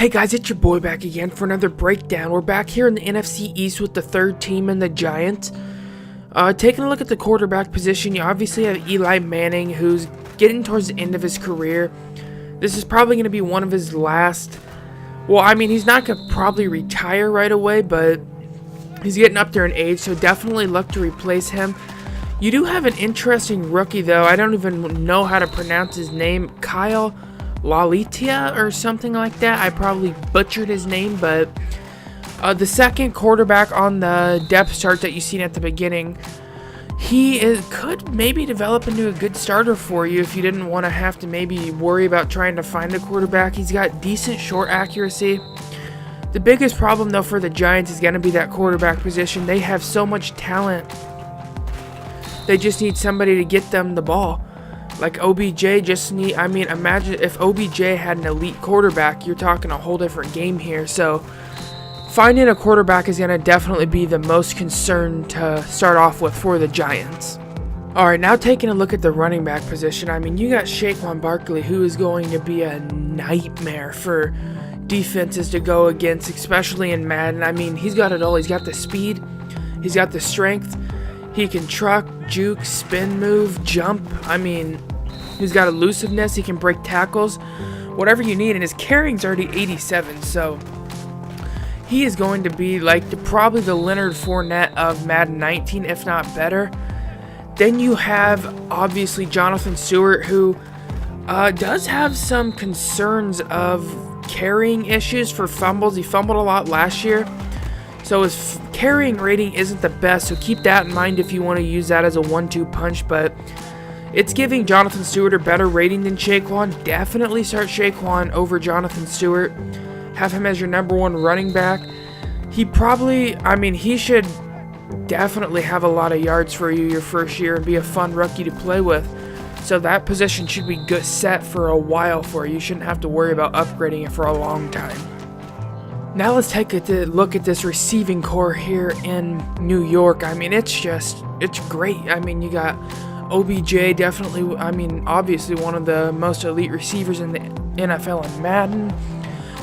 Hey guys, it's your boy back again for another breakdown. We're back here in the NFC East with the third team and the Giants. Taking a look at the quarterback position, you obviously have Eli Manning, who's getting towards the end of his career. This is probably going to be one of his last... Well, I mean, he's not going to probably retire right away, but he's getting up there in age, so definitely look to replace him. You do have an interesting rookie, though. I don't even know how to pronounce his name. Kyle Lalitia or something like that. I probably butchered his name, but the second quarterback on the depth chart that you seen at the beginning, could maybe develop into a good starter for you if you didn't want to have to maybe worry about trying to find a quarterback. He's got decent short accuracy. The biggest problem though for the Giants is going to be that quarterback position. They have so much talent. They just need somebody to get them the ball. Like OBJ imagine if OBJ had an elite quarterback, you're talking a whole different game here. So finding a quarterback is going to definitely be the most concern to start off with for the Giants. Alright, now taking a look at the running back position. I mean, you got Saquon Barkley, who is going to be a nightmare for defenses to go against, especially in Madden. I mean, he's got it all. He's got the speed, he's got the strength, he can truck, juke, spin move, jump. I mean, he's got elusiveness, he can break tackles, whatever you need, and his carrying's already 87, so he is going to be like probably the Leonard Fournette of Madden 19, if not better. Then you have, obviously, Jonathan Stewart, who does have some concerns of carrying issues for fumbles. He fumbled a lot last year, so his carrying rating isn't the best, so keep that in mind if you want to use that as a 1-2 punch, but it's giving Jonathan Stewart a better rating than Saquon. Definitely start Saquon over Jonathan Stewart. Have him as your number one running back. He should definitely have a lot of yards for you your first year and be a fun rookie to play with. So that position should be good set for a while for you. You shouldn't have to worry about upgrading it for a long time. Now let's take a look at this receiving core here in New York. I mean, it's great. I mean, you got OBJ, definitely, obviously one of the most elite receivers in the NFL in Madden.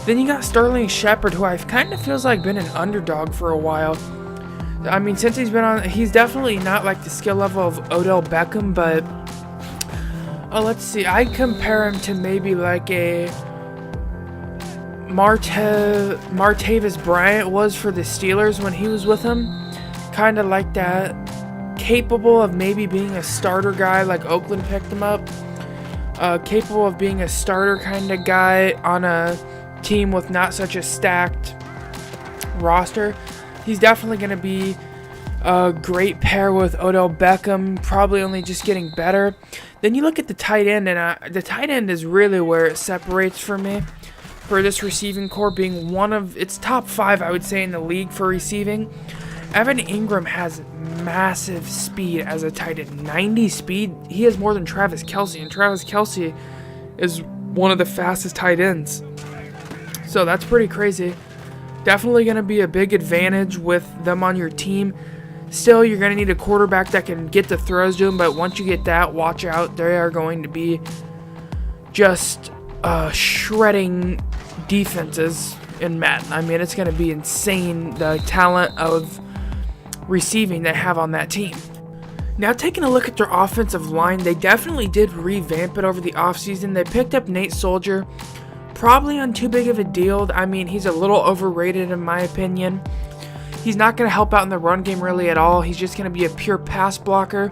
Then you got Sterling Shepard, who I kind of feels like been an underdog for a while. I mean, since he's been on, he's definitely not like the skill level of Odell Beckham, but let's see. I compare him to maybe like a Martavis Bryant was for the Steelers when he was with them. Kind of like that. Capable of maybe being a starter guy, like Oakland picked him up. Capable of being a starter kind of guy on a team with not such a stacked roster. He's definitely going to be a great pair with Odell Beckham, probably only just getting better. Then you look at the tight end, and the tight end is really where it separates for me. For this receiving core being one of its top 5, I would say, in the league for receiving. Evan Ingram has massive speed as a tight end. 90 speed. He has more than Travis Kelce, and Travis Kelce is one of the fastest tight ends. So that's pretty crazy. Definitely going to be a big advantage with them on your team. Still, you're going to need a quarterback that can get the throws to him, but once you get that, watch out. They are going to be just shredding defenses in Madden. I mean, it's going to be insane, the talent of receiving they have on that team. Now, taking a look at their offensive line, they definitely did revamp it over the offseason. They picked up Nate Soldier, probably on too big of a deal. I mean, he's a little overrated in my opinion. He's not going to help out in the run game really at all. He's just going to be a pure pass blocker.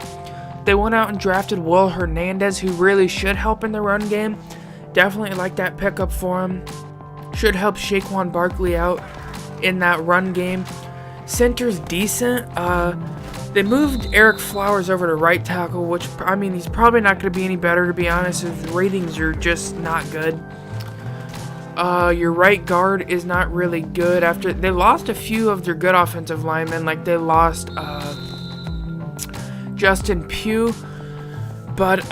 They went out and drafted Will Hernandez, who really should help in the run game. Definitely like that pickup for him. Should help Saquon Barkley out in that run game. Center's decent. They moved Eric Flowers over to right tackle, which, I mean, he's probably not going to be any better, to be honest. His ratings are just not good. Your right guard is not really good. After they lost a few of their good offensive linemen, like they lost Justin Pugh. But,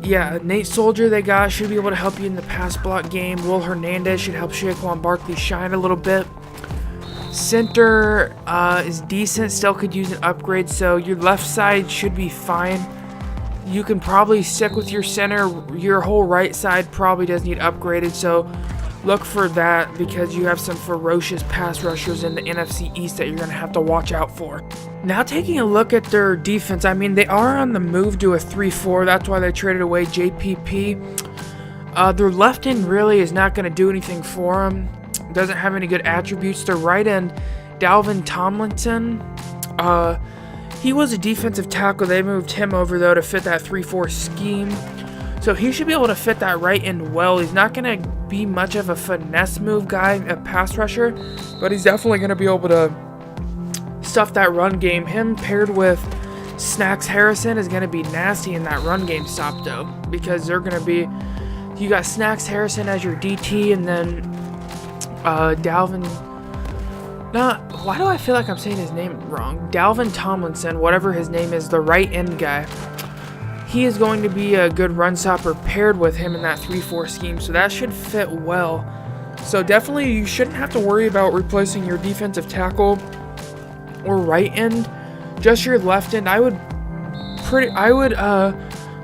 yeah, Nate Soldier they got should be able to help you in the pass block game. Will Hernandez should help Saquon Barkley shine a little bit. Center is decent, still could use an upgrade, so your left side should be fine. You can probably stick with your center. Your whole right side probably does need upgraded, so look for that because you have some ferocious pass rushers in the NFC East that you're going to have to watch out for. Now taking a look at their defense, I mean, they are on the move to a 3-4. That's why they traded away JPP. Their left end really is not going to do anything for them. Doesn't have any good attributes. Their right end, Dalvin Tomlinson, he was a defensive tackle. They moved him over, though, to fit that 3-4 scheme. So he should be able to fit that right end well. He's not going to be much of a finesse move guy, a pass rusher, but he's definitely going to be able to stuff that run game. Him paired with Snacks Harrison is going to be nasty in that run game stop, though, because they're going to be, you got Snacks Harrison as your DT, and then Dalvin, why do I feel like I'm saying his name wrong? Dalvin Tomlinson, whatever his name is, the right end guy. He is going to be a good run stopper paired with him in that 3-4 scheme, so that should fit well. So definitely you shouldn't have to worry about replacing your defensive tackle or right end, just your left end. I would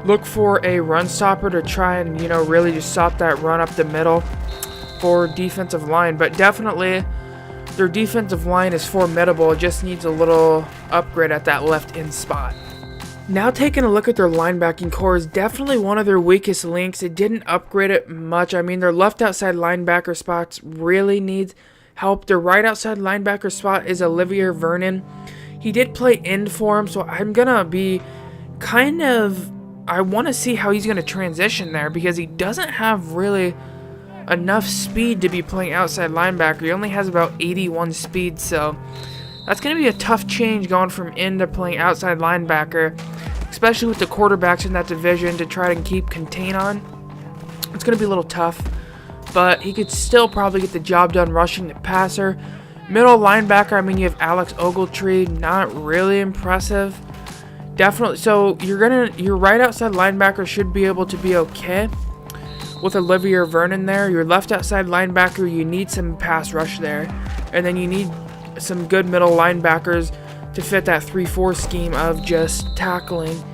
look for a run stopper to try and, you know, really just stop that run up the middle for defensive line, but definitely their defensive line is formidable. It just needs a little upgrade at that left end spot. Now taking a look at their linebacking core is definitely one of their weakest links. It didn't upgrade it much. I mean, their left outside linebacker spots really needs help. Their right outside linebacker spot is Olivier Vernon. He did play end for him, so I'm going to be I want to see how he's going to transition there because he doesn't have really enough speed to be playing outside linebacker. He only has about 81 speed, so that's going to be a tough change going from end to playing outside linebacker, especially with the quarterbacks in that division to try to keep contain on. It's going to be a little tough, but he could still probably get the job done rushing the passer. Middle linebacker, I mean, you have Alex Ogletree, not really impressive. Definitely, so your right outside linebacker should be able to be okay with Olivier Vernon there. Your left outside linebacker, you need some pass rush there, and then you need some good middle linebackers to fit that 3-4 scheme of just tackling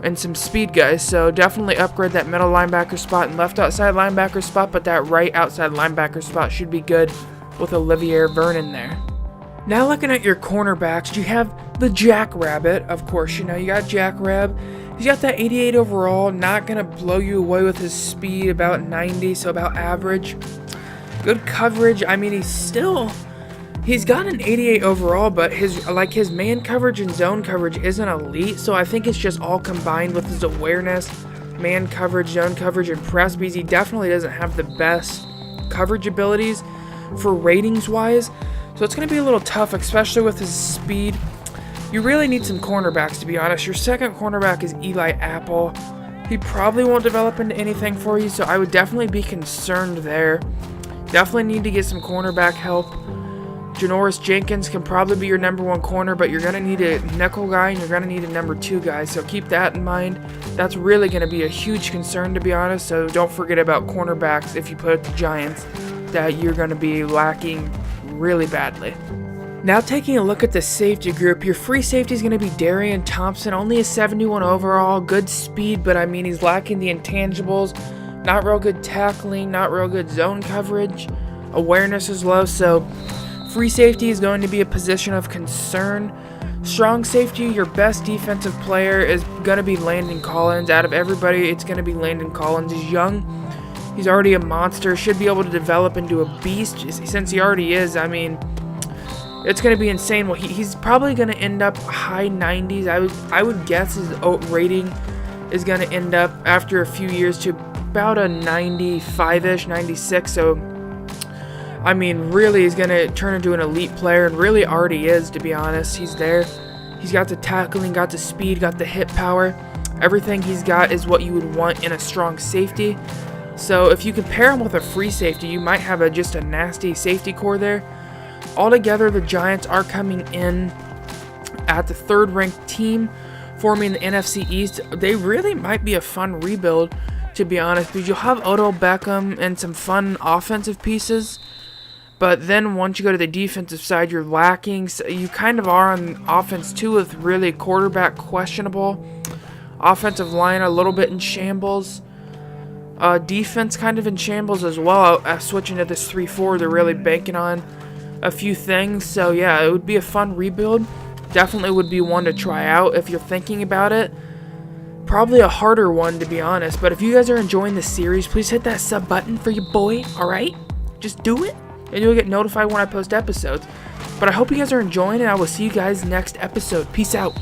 and some speed guys. So definitely upgrade that middle linebacker spot and left outside linebacker spot, but that right outside linebacker spot should be good with Olivier Vernon there. Now looking at your cornerbacks, you have the Jackrabbit, of course. You know, you got Jackrab. He's got that 88 overall, not going to blow you away with his speed, about 90, so about average. Good coverage. I mean, he's got an 88 overall, but his man coverage and zone coverage isn't elite, so I think it's just all combined with his awareness, man coverage, zone coverage, and press, because he definitely doesn't have the best coverage abilities for ratings-wise, so it's going to be a little tough, especially with his speed. You really need some cornerbacks, to be honest. Your second cornerback is Eli Apple. He probably won't develop into anything for you, so I would definitely be concerned there. Definitely need to get some cornerback help. Janoris Jenkins can probably be your number one corner, but you're going to need a nickel guy and you're going to need a number two guy, so keep that in mind. That's really going to be a huge concern, to be honest, so don't forget about cornerbacks if you put it to Giants, that you're going to be lacking really badly. Now taking a look at the safety group, your free safety is going to be Darian Thompson, only a 71 overall, good speed, but I mean he's lacking the intangibles, not real good tackling, not real good zone coverage, awareness is low, so free safety is going to be a position of concern. Strong safety, your best defensive player is going to be Landon Collins. Out of everybody, it's going to be Landon Collins. He's young, he's already a monster, should be able to develop into a beast since he already is. I mean, it's going to be insane. Well, he's probably going to end up high 90s. I would guess his rating is going to end up after a few years to about a 95-ish, 96. So, I mean, really he's going to turn into an elite player, and really already is, to be honest. He's there. He's got the tackling, got the speed, got the hit power. Everything he's got is what you would want in a strong safety. So if you compare him with a free safety, you might have just a nasty safety core there. Altogether, the Giants are coming in at the third-ranked team, forming the NFC East. They really might be a fun rebuild, to be honest, because you'll have Odell Beckham and some fun offensive pieces. But then once you go to the defensive side, you're lacking. So you kind of are on offense too, with really quarterback questionable. Offensive line a little bit in shambles. Defense kind of in shambles as well. Switching to this 3-4, they're really banking on a few things. So yeah, it would be a fun rebuild. Definitely would be one to try out if you're thinking about it. Probably a harder one, to be honest. But if you guys are enjoying this series, please hit that sub button for your boy, alright? Just do it, and you'll get notified when I post episodes. But I hope you guys are enjoying, and I will see you guys next episode. Peace out.